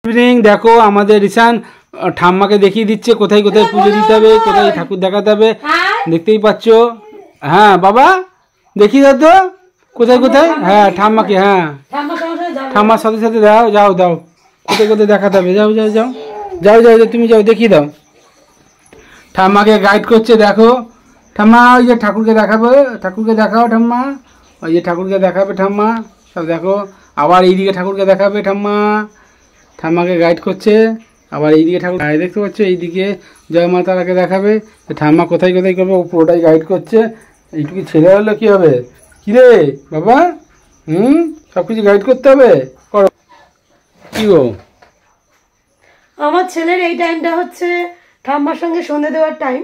Evening দেখো আমাদের রিসান ঠাম্মাকে দেখিয়ে দিচ্ছে কোথায় কোথায় পুজো দিতে হবে, কোথায় ঠাকুর দেখাতে হবে, দেখতেই পাচ্ছ। হ্যাঁ বাবা দেখিয়ে দাও তো কোথায় কোথায়। হ্যাঁ ঠাম্মাকে, হ্যাঁ ঠাম্মার সাথে সাথে দাও, যাও দাও কোথায় কোথায় দেখাতে হবে, যাও যাও যাও যাও যাও তুমি যাও দেখিয়ে দাও। ঠাম্মাকে গাইড করছে দেখো। ঠাম্মা ওই যে ঠাকুরকে দেখাবে, ঠাকুরকে দেখাও ঠাম্মা, ওই যে ঠাকুরকে দেখাবে ঠাম্মা, সব দেখো। আবার এইদিকে ঠাকুরকে দেখাবে ঠাম্মা, ঠাম্মাকে গাইড করছে। আবার এইদিকে ঠাকুর দেখতে পাচ্ছ, এইদিকে জয় মা তারাকে দেখাবে। ঠাম্মা কোথায় কোথায় করবে পুরোটাই গাইড করছে। এইটুকু ছেলে হলে কী হবে, কিরে বাবা, সব কিছু গাইড করতে হবে, করো। কি গো আমার ছেলের এই টাইমটা হচ্ছে ঠাম্মার সঙ্গে সন্ধে দেওয়ার টাইম।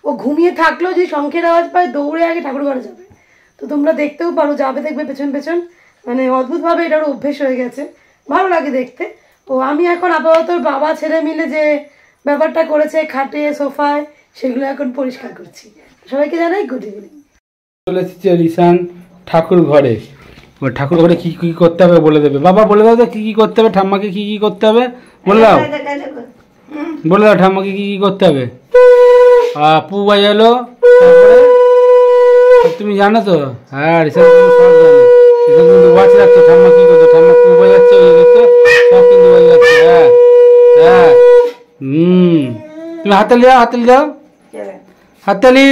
ও ঘুমিয়ে থাকলেও যদি শঙ্খের আওয়াজ পায় দৌড়ে আগে ঠাকুর ঘরে যাবে। তো তোমরা দেখতেও পারো, যাবে দেখবে পেছন পেছন, মানে অদ্ভুতভাবে এটার অভ্যেস হয়ে গেছে, ভালো লাগে দেখতে। ও আমি এখন আপাতত বাবা ছেলে মিলে যে ব্যাপারটা করেছে খাটে সোফায়, সেগুলো এখন পরিষ্কার করছি। সবাইকে জানাই গুড ইভিনিং। চলে এসেছে রিসান ঠাকুর ঘরে। ঠাকুর ঘরে কি কি করতে হবে বলে দেবে। বাবা বলে দাও তো কি কি করতে হবে, ঠাম্মাকে কি কি করতে হবে বলে দাও, বলে দাও ঠাম্মাকে কি কি করতে হবে। পু বাজালো, তুমি জানো তো। হ্যাঁ রিসান সব জানো, রিসান কিন্তু ওয়াচ রাখছো ঠাম্মা কি করছো। ঠাম্মা পু বাজাচ্ছে, ওই দেখছো সব কিন্তু বাজাচ্ছে। হ্যাঁ হ্যাঁ তুমি হাততালি দাও, হাততালি দাও, হাততালি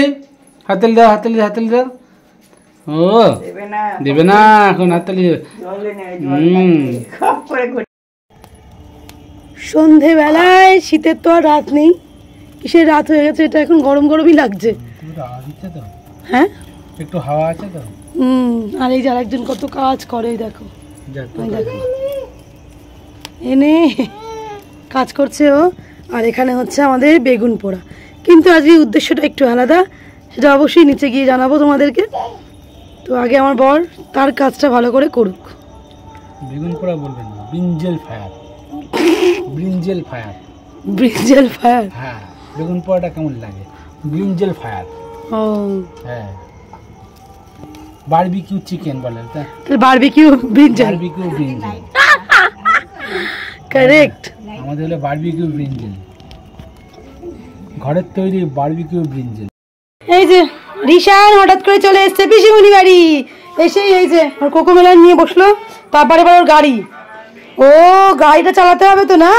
হাততালি দাও, হাততালি হাততালি দাও। ও দেবে না এখন হাততালি। সন্ধেবেলায় শীতের তো আর রাত নেই, কিসের রাত হয়ে গেছে, এটা এখন গরম গরমই লাগছে। হ্যাঁ একটু হাওয়া আছে তো। আর এই যে আরেকজন কত কাজ করে, দেখো দেখো এনে কাজ করছে ও। আর এখানে হচ্ছে আমাদের বেগুন পোড়া, কিন্তু আজকে উদ্দেশ্যটা একটু আলাদা, সেটা অবশ্যই নিচে গিয়ে জানাবো তোমাদেরকে। তো আগে আমার বর তার কাজটা ভালো করে করুক। বেগুন পোড়া বলবেন না, brinjal fire, brinjal fire, brinjal fire. হ্যাঁ বেগুন পোড়াটা কেমন লাগে, ব্রিঞ্জেল ফায়ার। ও হ্যাঁ বারবিকিউ চিকেন বলে, তাহলে barbecue brinjal, barbecue brinjal correct. আমাদের হলো বারবিকিউ ব্রিঞ্জেল, ঘরের তৈরি বারবিকিউ ব্রিঞ্জেল। এই যে রিশান হঠাৎ করে চলে এসছে পিসিমণি বাড়ি, এসেই এই যে ওর কোকোমেলন নিয়ে বসলো, তারপরে ওর গাড়ি, ও গাড়িটা চালাতে হবে তো না।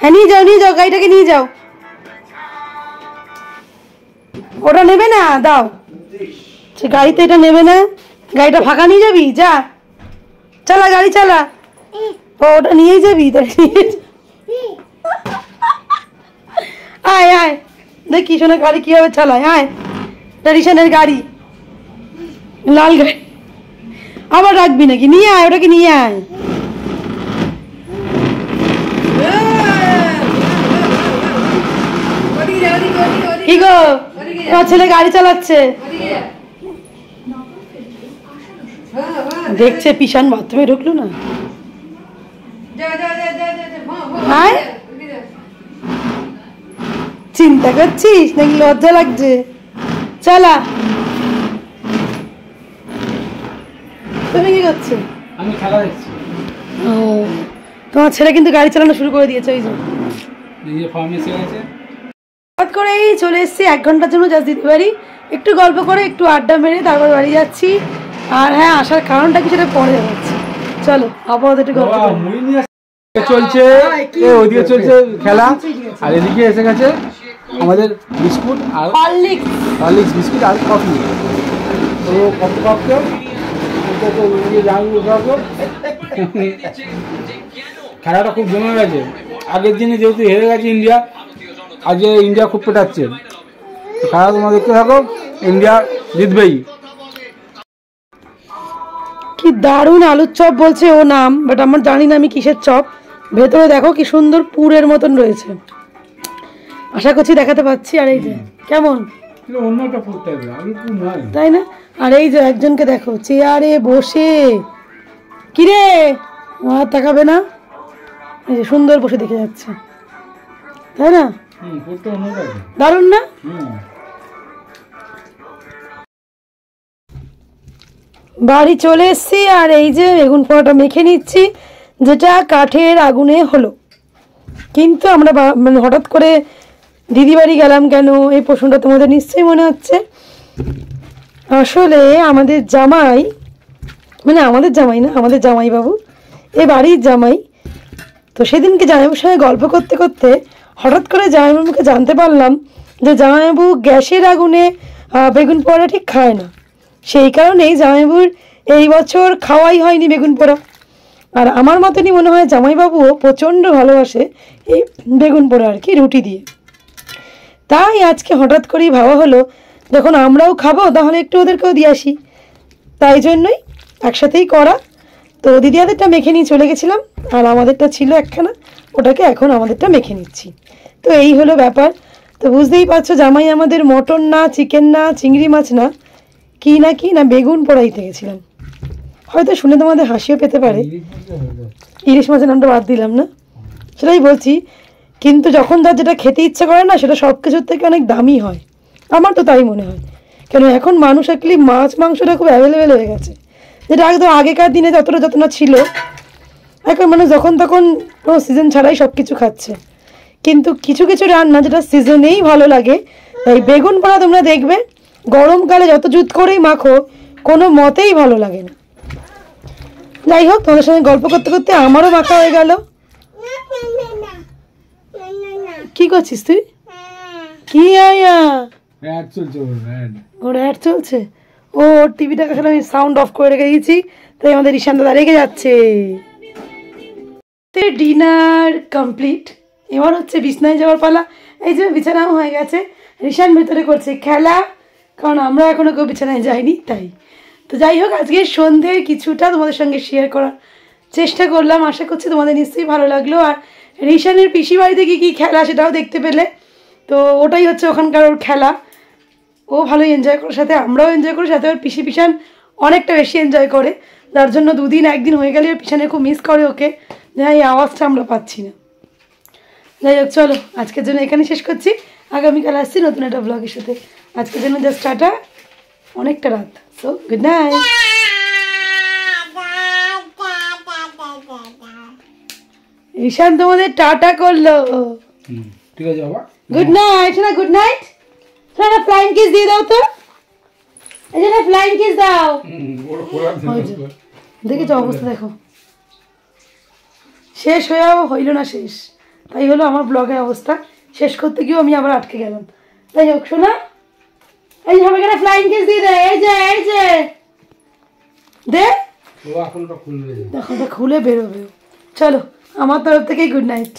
হ্যাঁ নিয়ে যাও নিয়ে যাও, গাড়িটাকে নিয়ে যাও। ওটা নেবে না, দাও, সে গাড়িতে এটা নেবে না, গাড়িটা ফাঁকা নিয়ে যাবি, যা চালা গাড়ি চালা। ও ওটা নিয়েই যাবি, আয় আয় দেখি শোনা গাড়ি কিভাবে চালায়। আয় রিশানের গাড়ি, লাল গাড়ি, আবার রাখবি নাকি, নিয়ে আয় ওটাকে নিয়ে আয়। কি গো তোমার ছেলে গাড়ি চালাচ্ছে, দেখছে পিশান বাথরুমে ঢুকলো না। চিন্তা করছিস নাকি লজ্জা লাগছে, চালা। তুমি কি করছো? আমি খেলা দেখছি। ও তোমার ছেলে কিন্তু গাড়ি চালানো শুরু করে দিয়েছে, ওই যে ফার্মেসি আছে। হঠাৎ করেই চলে এসেছি 1 ঘন্টার জন্য জাস্ট দিতে পারি, একটু গল্প করে একটু আড্ডা মেরে তারপর বাড়ি যাচ্ছি। আর হ্যাঁ আসার কারণটা কি সেটা পরে যাচ্ছি, চলো আপাতত একটু গল্প চলছে, ওইদিকে চলছে খেলা, আর এদিকে এসে গেছে আমাদের বিস্কুট আর হরলিক্স বিস্কুট আর কফি। তো কফি কাপকে খেলাটা খুব জমে গেছে। আগের দিনে যেহেতু হেরে গেছে ইন্ডিয়া, আজকে ইন্ডিয়া খুব পেটাচ্ছে। খেলা তোমরা দেখতে থাকো, ইন্ডিয়া জিতবেই। কি দারুণ আলুর চপ বলছে ও নাম, বাট আমার জানি না আমি কিসের চপ। ভেতরে দেখো কি সুন্দর পুরের মতন রয়েছে, আশা করছি দেখাতে পাচ্ছি। আর এই যে কেমন তাই না, আর এই যে একজনকে দেখো চেয়ারে বসে, কিরে আর তাকাবে না, এই যে সুন্দর বসে দেখে যাচ্ছে, তাই না, দারুণ না। বাড়ি চলে এসছি, আর এই যে বেগুন পোড়াটা মেখে নিচ্ছি, যেটা কাঠের আগুনে হলো। কিন্তু আমরা মানে হঠাৎ করে দিদি বাড়ি গেলাম কেন, এই প্রশ্নটা তোমাদের নিশ্চয়ই মনে হচ্ছে। আসলে আমাদের জামাই, মানে আমাদের জামাই না, আমাদের জামাইবাবু, এ বাড়ির জামাই। তো সেদিনকে জামাইবাবুর সঙ্গে গল্প করতে করতে হঠাৎ করে জামাইবাবুকে জানতে পারলাম যে জামাইবাবু গ্যাসের আগুনে বেগুন পোড়া ঠিক খায় না। সেই কারণেই জামাইবাবুর এই বছর খাওয়াই হয়নি বেগুন পোড়া। আর আমার মতনই মনে হয় জামাইবাবুও প্রচণ্ড ভালোবাসে এই বেগুন পোড়া আর কি, রুটি দিয়ে। তাই আজকে হঠাৎ করেই ভাবা হলো যখন আমরাও খাবো তাহলে একটু ওদেরকেও দিয়ে আসি, তাই জন্যই একসাথেই করা। তো দিদিয়াদেরটা মেখে নিয়ে চলে গেছিলাম, আর আমাদেরটা ছিল একখানা, ওটাকে এখন আমাদেরটা মেখে নিচ্ছি। তো এই হলো ব্যাপার। তো বুঝতেই পারছো জামাই আমাদের মটন না, চিকেন না, চিংড়ি মাছ না, কি না বেগুন পোড়াইতে গেছিলাম। হয়তো শুনে তোমাদের হাসিও পেতে পারে, ইলিশ মাছের নামটা বাদ দিলাম না, সেটাই বলছি। কিন্তু যখন যার যেটা খেতে ইচ্ছা করে না, সেটা সব কিছুর থেকে অনেক দামি হয়, আমার তো তাই মনে হয়। কেন এখন মানুষ অ্যাকচুয়ালি মাছ মাংসটা খুব অ্যাভেলেবেল হয়ে গেছে, যেটা একদম আগেকার দিনে যতটা না ছিল। এখন মানুষ যখন তখন কোনো সিজন ছাড়াই সব কিছু খাচ্ছে। কিন্তু কিছু কিছু রান্না যেটা সিজনেই ভালো লাগে, তাই বেগুন পোড়া তোমরা দেখবে গরমকালে যত জুত করেই মাখো কোনো মতেই ভালো লাগে না। যাই হোক, তোমাদের সঙ্গে গল্প করতে করতে আমারও মাখা হয়ে গেল। কি করছিস তুই? কি আয়া ওর অ্যাড চলছে? ও ওর টিভিটা আসলে আমি সাউন্ড অফ করে রেখে দিয়েছি, তাই আমাদের ঈশান দাদা রেখে যাচ্ছে। ডিনার কমপ্লিট, এবার হচ্ছে বিছানায় যাওয়ার পালা। এই যে বিছানাও হয়ে গেছে, ঈশান ভেতরে করছে খেলা, কারণ আমরা এখনো কেউ বিছানায় যাইনি তাই। তো যাই হোক, আজকে সন্ধ্যের কিছুটা তোমাদের সঙ্গে শেয়ার করার চেষ্টা করলাম, আশা করছি তোমাদের নিশ্চয়ই ভালো লাগলো। আর ঈশানের পিসি বাড়িতে কি খেলা সেটাও দেখতে পেলে। তো ওটাই হচ্ছে ওখানকার ওর খেলা, ও ভালোই এনজয় করে, সাথে আমরাও এনজয় করি, সাথে ওর পিসি পিসান অনেকটা বেশি এনজয় করে, যার জন্য দুদিন একদিন হয়ে গেলে ওর পিছনে খুব মিস করে ওকে, যে এই আওয়াজটা আমরা পাচ্ছি না। যাই হোক, চলো আজকের জন্য এখানে শেষ করছি, আগামীকাল আসছি নতুন একটা ব্লগের সাথে। আজকের জন্য জাস্ট টাটা, অনেকটা রাত, সো গুড নাইট। ঈশান তোমাদের টাটা করলো, ঠিক আছে বাবা, গুড নাইট। শোনা গুড নাইট, শোনা ফ্লাইং কিস দিয়ে দাও তো, এই যে না ফ্লাইং কিস দাও। দেখেছো অবস্থা, দেখো শেষ হয়েও হইল না শেষ, তাই হলো আমার ব্লগের অবস্থা। শেষ করতে গিয়েও আমি আবার আটকে গেলাম। যাই হোক শোনা, এই সবাইকে ফ্লাইং কিস দিয়ে দে, এই যে দে, দেখো খুলে বেরোবে। চলো আমার তরফ থেকেই গুড নাইট।